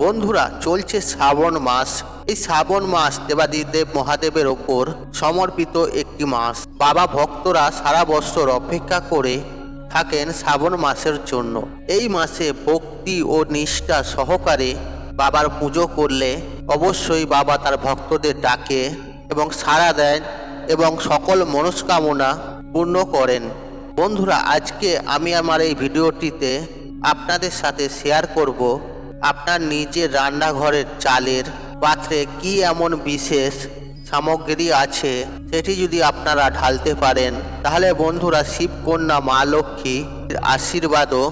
বন্ধুরা, চলছে শ্রাবণ মাস। এই শ্রাবণ মাস দেবাদিদেব মহাদেবের ওপর সমর্পিত একটি মাস। বাবা ভক্তরা সারা বছর অপেক্ষা করে থাকেন শ্রাবণ মাসের জন্য। এই মাসে ভক্তি ও নিষ্ঠা সহকারে বাবার পুজো করলে অবশ্যই বাবা তার ভক্তদের ডাকে এবং সাড়া দেন এবং সকল মনস্কামনা পূর্ণ করেন। বন্ধুরা, আজকে আমি আমার এই ভিডিওটিতে আপনাদের সাথে শেয়ার করব আপনার নিজের রান্নাঘরের চালের পাত্রে কি এমন বিশেষ সামগ্রী আছে সেটি যদি আপনারা ঢালতে পারেন, তাহলে বন্ধুরা শিবকন্যা মা লক্ষ্মীর আশীর্বাদও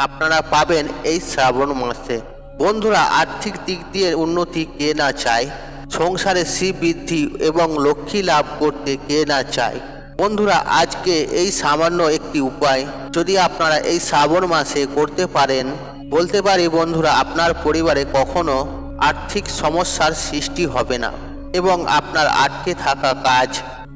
আপনারা পাবেন এই শ্রাবণ মাসে। বন্ধুরা, আর্থিক দিক দিয়ে উন্নতি কে না চায়, সংসারে শ্রীবৃদ্ধি এবং লক্ষ্মী লাভ করতে কে না চায়। বন্ধুরা, আজকে এই সামান্য একটি উপায় যদি আপনারা এই শ্রাবণ মাসে করতে পারেন, বলতে পারি বন্ধুরা আপনার পরিবারে কখনো আর্থিক সমস্যার সৃষ্টি হবে না এবং আপনার আটকে থাকা কাজ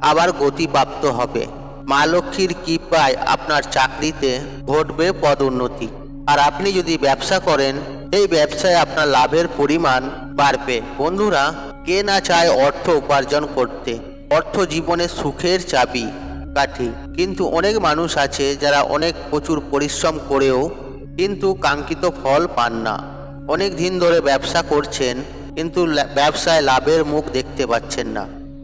আবার গতিপ্রাপ্ত হবে। মা লক্ষ্মীর কৃপায় আপনার চাকরিতে ঘটবে পদোন্নতি। আর আপনি যদি ব্যবসা করেন, এই ব্যবসায় আপনার লাভের পরিমাণ বাড়বে। বন্ধুরা, কে না চায় অর্থ উপার্জন করতে? অর্থ জীবনের সুখের চাবি কাঠি। কিন্তু অনেক মানুষ আছে যারা অনেক প্রচুর পরিশ্রম করেও কিন্তু কাঙ্ক্ষিত ফল পান না। অনেক দিন ধরে ব্যবসা করছেন কিন্তু ব্যবসায় লাভের মুখ দেখতে পাচ্ছেন না।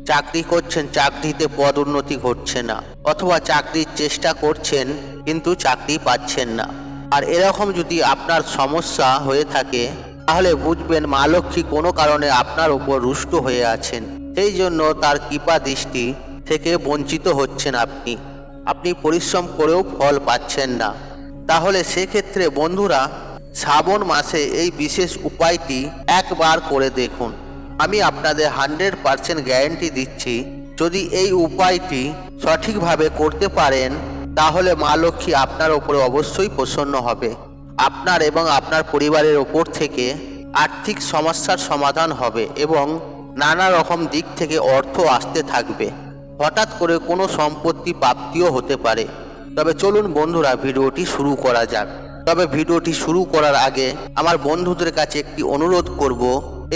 চাকরি করছেন, চাকরিতে পদোন্নতি ঘটছে না, অথবা চাকরির চেষ্টা করছেন কিন্তু চাকরি পাচ্ছেন না। আর এরকম যদি আপনার সমস্যা হয়ে থাকে, তাহলে বুঝবেন মা লক্ষ্মী কোনো কারণে আপনার উপর রুষ্ট হয়ে আছেন। সেই জন্য তার কৃপা দৃষ্টি থেকে বঞ্চিত হচ্ছেন আপনি পরিশ্রম করেও ফল পাচ্ছেন না। তাহলে সেক্ষেত্রে বন্ধুরা, শ্রাবণ মাসে এই বিশেষ উপায়টি একবার করে দেখুন। আমি আপনাদের 100% গ্যারান্টি দিচ্ছি, যদি এই উপায়টি সঠিকভাবে করতে পারেন, তাহলে মা লক্ষ্মী আপনার ওপরে অবশ্যই প্রসন্ন হবে। আপনার এবং আপনার পরিবারের ওপর থেকে আর্থিক সমস্যার সমাধান হবে এবং নানা রকম দিক থেকে অর্থ আসতে থাকবে। হঠাৎ করে কোনো সম্পত্তি প্রাপ্তিও হতে পারে। তবে চলুন বন্ধুরা, ভিডিওটি শুরু করা যাক। তবে ভিডিওটি শুরু করার আগে আমার বন্ধুদের কাছে একটি অনুরোধ করব,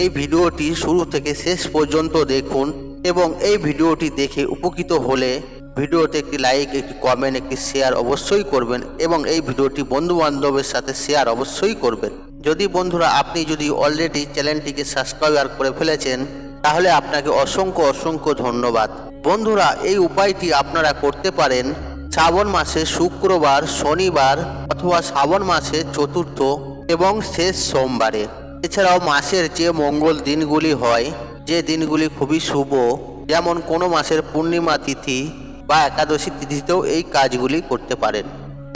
এই ভিডিওটি শুরু থেকে শেষ পর্যন্ত দেখুন এবং এই ভিডিওটি দেখে উপকৃত হলে ভিডিওতে একটি লাইক, একটি কমেন্ট, একটি শেয়ার অবশ্যই করবেন এবং এই ভিডিওটি বন্ধু বান্ধবের সাথে শেয়ার অবশ্যই করবেন। যদি বন্ধুরা আপনি যদি অলরেডি চ্যানেলটিকে সাবস্ক্রাইব করে ফেলেছেন, তাহলে আপনাকে অসংখ্য ধন্যবাদ। বন্ধুরা, এই উপায়টি আপনারা করতে পারেন শ্রাবণ মাসে শুক্রবার, শনিবার অথবা শ্রাবণ মাসে চতুর্থ এবং শেষ সোমবারে। এছাড়াও মাসের যে মঙ্গল দিনগুলি হয়, যে দিনগুলি খুবই শুভ, যেমন কোনো মাসের পূর্ণিমা তিথি বা একাদশী তিথিতেও এই কাজগুলি করতে পারেন।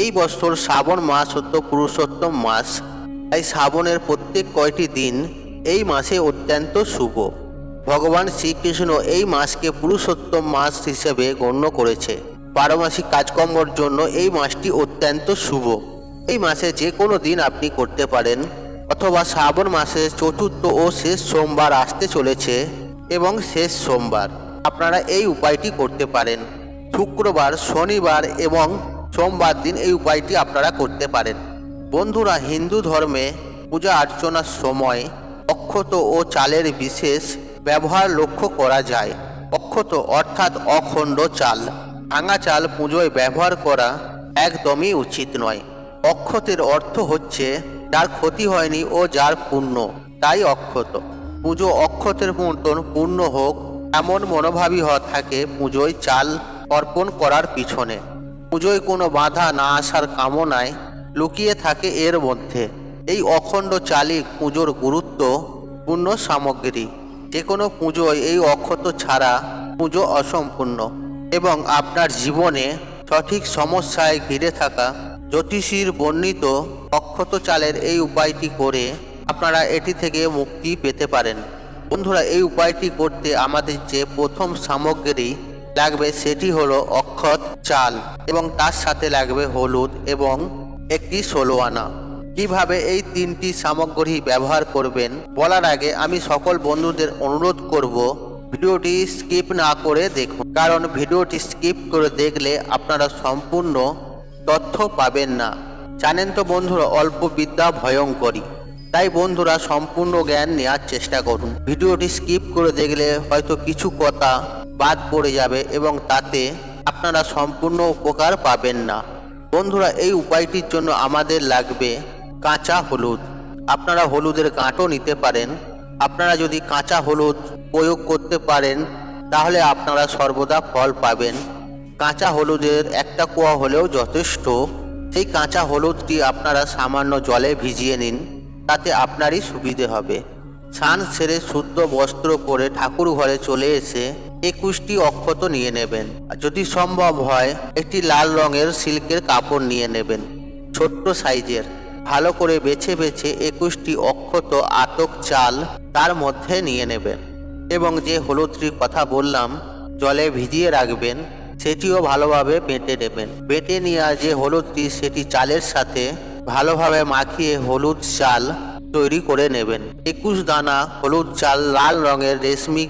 এই বছর শ্রাবণ মাস হতো পুরুষোত্তম মাস, তাই শ্রাবণের প্রত্যেক কয়টি দিন এই মাসে অত্যন্ত শুভ। ভগবান শ্রীকৃষ্ণ এই মাসকে পুরুষোত্তম মাস হিসেবে গণ্য করেছে। পারমাসিক কাজকর্মের জন্য এই মাসটি অত্যন্ত শুভ। এই মাসে যে কোনো দিন আপনি করতে পারেন, অথবা শ্রাবণ মাসের চতুর্থ ও শেষ সোমবার আসতে চলেছে এবং শেষ সোমবার আপনারা এই উপায়টি করতে পারেন। শুক্রবার, শনিবার এবং সোমবার দিন এই উপায়টি আপনারা করতে পারেন। বন্ধুরা, হিন্দু ধর্মে পূজা অর্চনার সময় অক্ষত ও চালের বিশেষ ব্যবহার লক্ষ্য করা যায়। অক্ষত অর্থাৎ অখণ্ড চাল, ভাঙা চাল পুজোয় ব্যবহার করা একদমই উচিত নয়। অক্ষতের অর্থ হচ্ছে যার ক্ষতি হয়নি ও যার পুণ্য, তাই অক্ষত। পুজো অক্ষতের মতন পূর্ণ হোক এমন মনোভাবই থাকে পুজোয় চাল অর্পণ করার পিছনে। পুজোয় কোনো বাধা না আসার কামনায় লুকিয়ে থাকে এর মধ্যে। এই অখণ্ড চালই পুজোর গুরুত্বপূর্ণ সামগ্রী। যে কোনো পুজোয় এই অক্ষত ছাড়া পুজো অসম্পূর্ণ এবং আপনার জীবনে সঠিক সমস্যায় ঘিরে থাকা জ্যোতিষীর বর্ণিত অক্ষত চালের এই উপায়টি করে আপনারা এটি থেকে মুক্তি পেতে পারেন। বন্ধুরা, এই উপায়টি করতে আমাদের যে প্রথম সামগ্রী লাগবে সেটি হলো অক্ষত চাল এবং তার সাথে লাগবে হলুদ এবং একটি 16 আনা। কিভাবে এই তিনটি সামগ্রী ব্যবহার করবেন বলার আগে আমি সকল বন্ধুদের অনুরোধ করব, ভিডিওটি স্কিপ না করে দেখুন, কারণ ভিডিওটি স্কিপ করে দেখলে আপনারা সম্পূর্ণ তথ্য পাবেন না। জানেন তো বন্ধুরা, অল্প বিদ্যা ভয়ঙ্করী, তাই বন্ধুরা সম্পূর্ণ জ্ঞান নেওয়ার চেষ্টা করুন। ভিডিওটি স্কিপ করে দেখলে হয়তো কিছু কথা বাদ পড়ে যাবে এবং তাতে আপনারা সম্পূর্ণ উপকার পাবেন না। বন্ধুরা, এই উপায়টির জন্য আমাদের লাগবে কাঁচা হলুদ। আপনারা হলুদের গাঁটও নিতে পারেন। আপনারা যদি কাঁচা হলুদ প্রয়োগ করতে পারেন তাহলে আপনারা সর্বদা ফল পাবেন। কাঁচা হলুদের একটা কোয়া হলেও যথেষ্ট। সেই কাঁচা হলুদটি আপনারা সামান্য জলে ভিজিয়ে নিন, তাতে আপনারই সুবিধে হবে। স্নান সেরে শুদ্ধ বস্ত্র পরে ঠাকুর ঘরে চলে এসে 21টি অক্ষত নিয়ে নেবেন। যদি সম্ভব হয় একটি লাল রঙের সিল্কের কাপড় নিয়ে নেবেন, ছোট্ট সাইজের। ভালো করে বেছে বেছে 21টি অক্ষত আতক চাল তার মধ্যে নিয়ে নেবেন এবং যে হলুদটির কথা বললাম জলে ভিজিয়ে রাখবেন সেটিও ভালোভাবে বেটে নেবেন। বেটে নেওয়া যে হলুদটি সেটি চালের সাথে ভালোভাবে মাখিয়ে হলুদ চাল তৈরি করে নেবেন। 21 দানা হলুদ চাল লাল রঙের রেশমি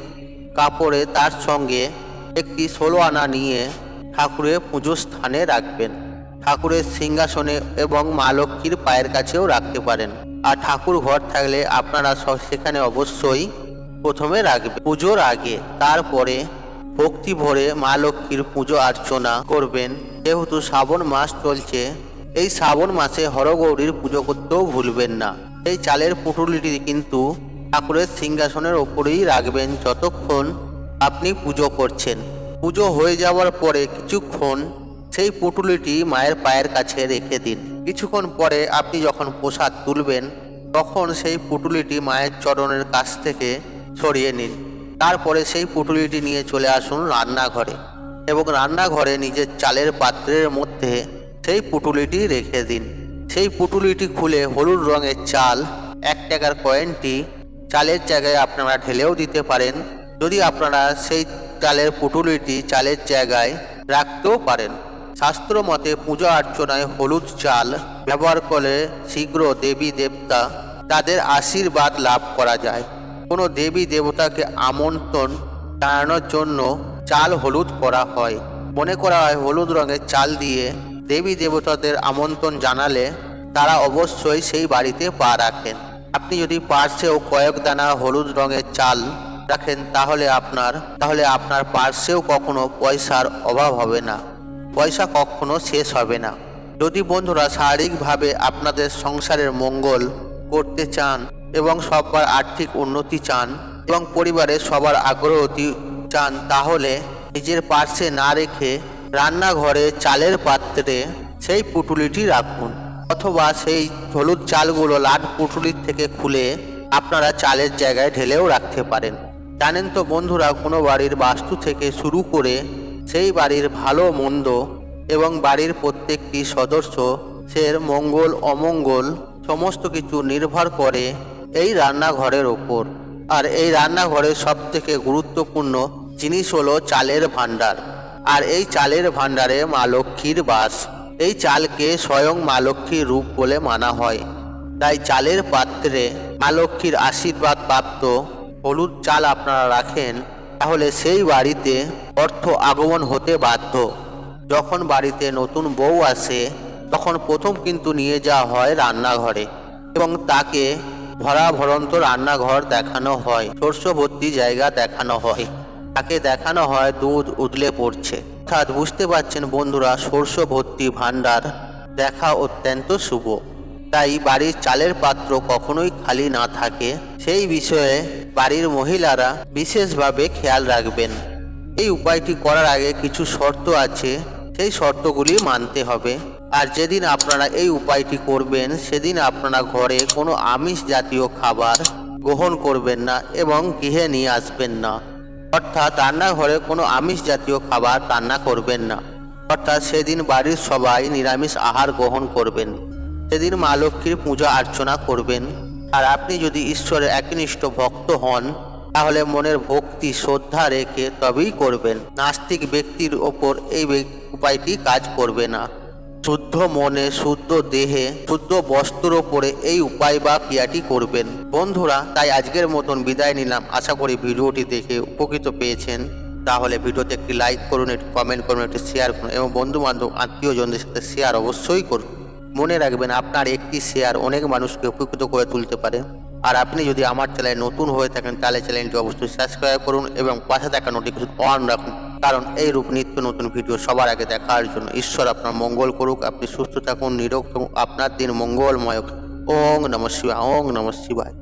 কাপড়ে তার সঙ্গে একটি 16 আনা নিয়ে ঠাকুরের পুজো স্থানে রাখবেন। ঠাকুরের সিংহাসনে এবং মা লক্ষ্মীর পায়ের কাছেও রাখতে পারেন। আর ঠাকুর ঘর থাকলে আপনারা সেখানে অবশ্যই প্রথমে রাখবেন পুজোর আগে। তারপরে ভক্তি ভরে মা লক্ষ্মীর পুজো অর্চনা করবেন। যেহেতু শ্রাবণ মাস চলছে, এই শ্রাবণ মাসে হরগৌরীর পুজো করতেও ভুলবেন না। এই চালের পুঁটুলিটি কিন্তু ঠাকুরের সিংহাসনের ওপরেই রাখবেন যতক্ষণ আপনি পুজো করছেন। পুজো হয়ে যাওয়ার পরে কিছুক্ষণ সেই পুঁটুলিটি মায়ের পায়ের কাছে রেখে দিন। কিছুক্ষণ পরে আপনি যখন প্রসাদ তুলবেন তখন সেই পুঁটুলিটি মায়ের চরণের কাছ থেকে সরিয়ে নিন। তারপরে সেই পুঁটুলিটি নিয়ে চলে আসুন রান্নাঘরে এবং রান্নাঘরে নিজের চালের পাত্রের মধ্যে সেই পুঁটুলিটি রেখে দিন। সেই পুঁটুলিটি খুলে হলুদ রঙের চাল 1 টাকার কয়েনটি চালের জায়গায় আপনারা ঢেলেও দিতে পারেন। যদি আপনারা সেই চালের পুঁটুলিটি চালের জায়গায় রাখতেও পারেন। শাস্ত্র মতে পূজা অর্চনায় হলুদ চাল ব্যবহার করে শীঘ্র দেবী দেবতা তাদের আশীর্বাদ লাভ করা যায়। কোনো দেবী দেবতাকে আমন্ত্রণ জানানোর জন্য চাল হলুদ করা হয়। মনে করা হয় হলুদ রঙের চাল দিয়ে দেবী দেবতাদের আমন্ত্রণ জানালে তারা অবশ্যই সেই বাড়িতে পা রাখেন। আপনি যদি পার্সেও কয়েক দানা হলুদ রঙের চাল রাখেন তাহলে আপনার পার্সেও কখনো পয়সার অভাব হবে না, পয়সা কখনো শেষ হবে না। যদি বন্ধুরা শারীরিকভাবে আপনাদের সংসারের মঙ্গল করতে চান এবং সবার আর্থিক উন্নতি চান এবং পরিবারের সবার আগ্রহতি চান তাহলে নিজের পার্সে না রেখে রান্নাঘরে চালের পাত্রে সেই পুঁটুলিটি রাখুন, অথবা সেই হলুদ চালগুলো লাল পুঁটুলির থেকে খুলে আপনারা চালের জায়গায় ঢেলেও রাখতে পারেন। জানেন তো বন্ধুরা, কোনো বাড়ির বাস্তু থেকে শুরু করে সেই বাড়ির ভালো মন্দ এবং বাড়ির প্রত্যেকটি সদস্য সের মঙ্গল অমঙ্গল সমস্ত কিছু নির্ভর করে এই রান্নাঘরের ওপর। আর এই রান্নাঘরের সবথেকে গুরুত্বপূর্ণ জিনিস হলো চালের ভাণ্ডার। আর এই চালের ভাণ্ডারে মা লক্ষ্মীর বাস। এই চালকে স্বয়ং মা লক্ষ্মীর রূপ বলে মানা হয়। তাই চালের পাত্রে মা লক্ষ্মীর আশীর্বাদ প্রাপ্ত হলুদ চাল আপনারা রাখেন তাহলে সেই বাড়িতে অর্থ আগমন হতে বাধ্য। যখন বাড়িতে নতুন বউ আসে তখন প্রথম কিন্তু নিয়ে যাওয়া হয় রান্নাঘরে এবং তাকে ভরা ভরন্ত রান্নাঘর দেখানো হয়, শস্য ভর্তি জায়গা দেখানো হয়, তাকে দেখানো হয় দুধ উতলে পড়ছে। অর্থাৎ বুঝতে পারছেন বন্ধুরা, শস্য ভর্তি ভাণ্ডার দেখা অত্যন্ত শুভ। তাই বাড়ির চালের পাত্র কখনোই খালি না থাকে সেই বিষয়ে বাড়ির মহিলারা বিশেষভাবে খেয়াল রাখবেন। এই উপায়টি করার আগে কিছু শর্ত আছে, সেই শর্তগুলি মানতে হবে। আর যেদিন আপনারা এই উপায়টি করবেন সেদিন আপনারা ঘরে কোনো আমিষ জাতীয় খাবার গ্রহণ করবেন না এবং গৃহে নিয়ে আসবেন না। অর্থাৎ রান্নাঘরে কোনো আমিষ জাতীয় খাবার রান্না করবেন না। অর্থাৎ সেদিন বাড়ির সবাই নিরামিষ আহার গ্রহণ করবেন। সেদিন মা লক্ষ্মীর পূজা অর্চনা করবেন। আর আপনি যদি ঈশ্বরের একনিষ্ঠ ভক্ত হন তাহলে মনের ভক্তি শ্রদ্ধা রেখে তবেই করবেন। নাস্তিক ব্যক্তির ওপর এই উপায়টি কাজ করবে না। শুদ্ধ মনে, শুদ্ধ দেহে, শুদ্ধ বস্ত্র পরে এই উপায় বা ক্রিয়াটি করবেন বন্ধুরা। তাই আজকের মতন বিদায় নিলাম। আশা করি ভিডিওটি দেখে উপকৃত পেয়েছেন। তাহলে ভিডিওতে একটি লাইক করুন, একটি কমেন্ট করুন, একটি শেয়ার করুন এবং বন্ধু বান্ধব আত্মীয়জনদের সাথে শেয়ার অবশ্যই করুন। মনে রাখবেন, আপনার একটি শেয়ার অনেক মানুষকে উপকৃত করে তুলতে পারে। আর আপনি যদি আমার চ্যানেলে নতুন হয়ে থাকেন তাহলে চ্যানেলটি অবশ্যই সাবস্ক্রাইব করুন এবং পাশে থাকা নোটিফিকেশন অন রাখুন, কারণ এই রূপ নিত্য নতুন ভিডিও সবার আগে দেখার জন্য। ঈশ্বর আপনার মঙ্গল করুক, আপনি সুস্থ থাকুন, নিরোগ থাকুন, আপনার দিন মঙ্গলময় হোক। ওং নমঃ শিবায়, ওং নমঃ শিবায়।